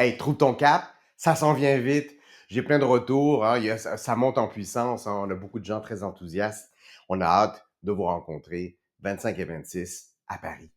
Hey, trouve ton cap, ça s'en vient vite. J'ai plein de retours, hein, ça monte en puissance, hein, on a beaucoup de gens très enthousiastes. On a hâte de vous rencontrer 25 et 26 à Paris.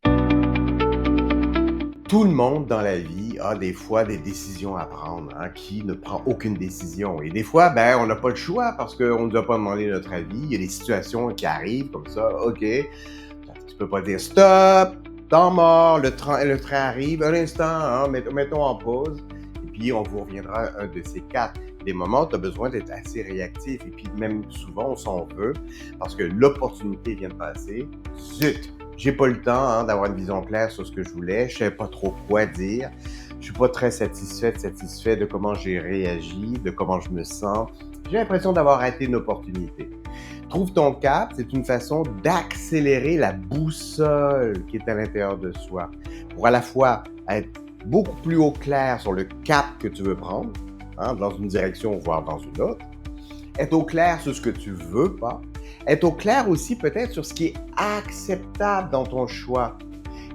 Tout le monde dans la vie a des fois des décisions à prendre, hein. Qui ne prend aucune décision? Et des fois, ben, on n'a pas le choix parce qu'on ne nous a pas demandé notre avis. Il y a des situations qui arrivent comme ça, OK. Tu peux pas dire stop, temps mort, le train arrive, un instant, hein, mettons en pause, et puis on vous reviendra un de ces quatre. Des moments où tu as besoin d'être assez réactif, et puis même souvent on s'en veut parce que l'opportunité vient de passer. Zut! J'ai pas le temps, hein, d'avoir une vision claire sur ce que je voulais, je savais pas trop quoi dire, je suis pas très satisfait de comment j'ai réagi, de comment je me sens. J'ai l'impression d'avoir raté une opportunité. Trouve ton cap, c'est une façon d'accélérer la boussole qui est à l'intérieur de soi pour à la fois être beaucoup plus au clair sur le cap que tu veux prendre, hein, dans une direction voire dans une autre, être au clair sur ce que tu veux pas, être au clair aussi peut-être sur ce qui est acceptable dans ton choix,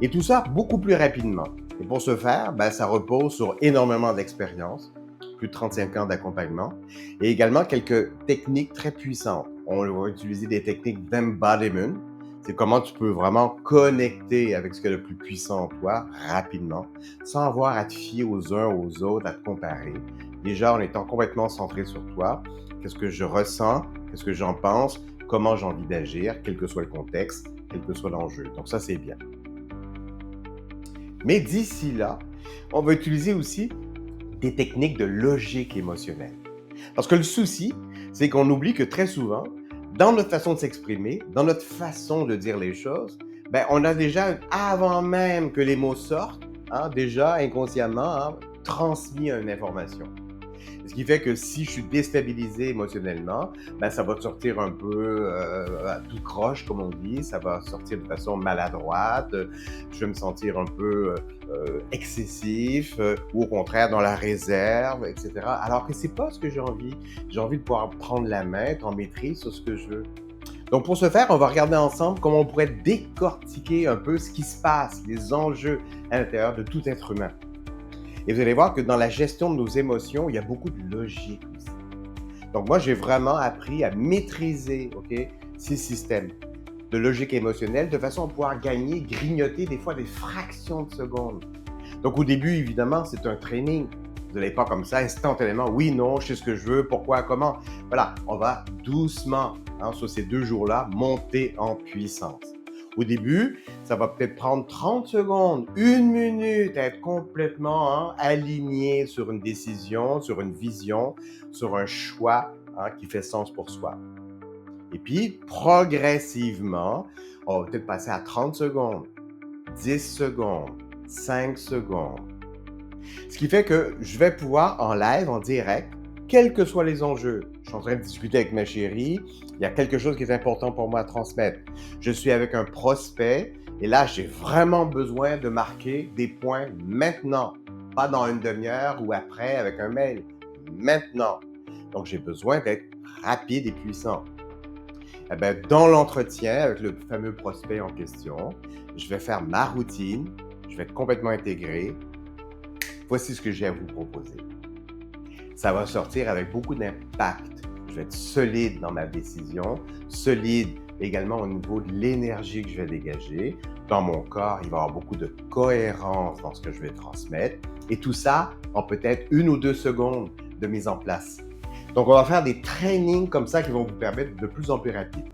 et tout ça beaucoup plus rapidement. Et pour ce faire, ben, ça repose sur énormément d'expérience, plus de 35 ans d'accompagnement, et également quelques techniques très puissantes. On va utiliser des techniques d'embodiment. C'est comment tu peux vraiment connecter avec ce qui est le plus puissant en toi rapidement, sans avoir à te fier aux uns aux autres, à te comparer. Déjà, en étant complètement centré sur toi, qu'est-ce que je ressens, qu'est-ce que j'en pense, comment j'ai envie d'agir, quel que soit le contexte, quel que soit l'enjeu. Donc ça, c'est bien. Mais d'ici là, on va utiliser aussi des techniques de logique émotionnelle. Parce que le souci, c'est qu'on oublie que très souvent, dans notre façon de s'exprimer, dans notre façon de dire les choses, ben, on a déjà, avant même que les mots sortent, hein, déjà inconsciemment, hein, transmis une information. Ce qui fait que si je suis déstabilisé émotionnellement, ben, ça va sortir un peu à tout croche, comme on dit, ça va sortir de façon maladroite, je vais me sentir un peu excessif, ou au contraire dans la réserve, etc. Alors que c'est pas ce que j'ai envie. J'ai envie de pouvoir prendre la main, être en maîtrise sur ce que je veux. Donc pour ce faire, on va regarder ensemble comment on pourrait décortiquer un peu ce qui se passe, les enjeux à l'intérieur de tout être humain. Et vous allez voir que dans la gestion de nos émotions, il y a beaucoup de logique aussi. Donc moi, j'ai vraiment appris à maîtriser, OK, ces systèmes de logique émotionnelle de façon à pouvoir gagner, grignoter des fois des fractions de secondes. Donc au début, évidemment, c'est un training. Vous n'allez pas comme ça instantanément, oui, non, je sais ce que je veux, pourquoi, comment. Voilà, on va doucement, hein, sur ces 2 jours-là, monter en puissance. Au début, ça va peut-être prendre 30 secondes, 1 minute à être complètement, hein, aligné sur une décision, sur une vision, sur un choix, hein, qui fait sens pour soi. Et puis, progressivement, on va peut-être passer à 30 secondes, 10 secondes, 5 secondes. Ce qui fait que je vais pouvoir en live, en direct, quels que soient les enjeux. Je suis en train de discuter avec ma chérie, il y a quelque chose qui est important pour moi à transmettre. Je suis avec un prospect et là, j'ai vraiment besoin de marquer des points maintenant, pas dans une demi-heure ou après avec un mail. Maintenant. Donc, j'ai besoin d'être rapide et puissant. Eh ben, dans l'entretien avec le fameux prospect en question, je vais faire ma routine, je vais être complètement intégré. Voici ce que j'ai à vous proposer. Ça va sortir avec beaucoup d'impact. Je vais être solide dans ma décision, solide également au niveau de l'énergie que je vais dégager. Dans mon corps, il va y avoir beaucoup de cohérence dans ce que je vais transmettre. Et tout ça en peut-être 1 ou 2 secondes de mise en place. Donc, on va faire des trainings comme ça qui vont vous permettre de plus en plus rapide.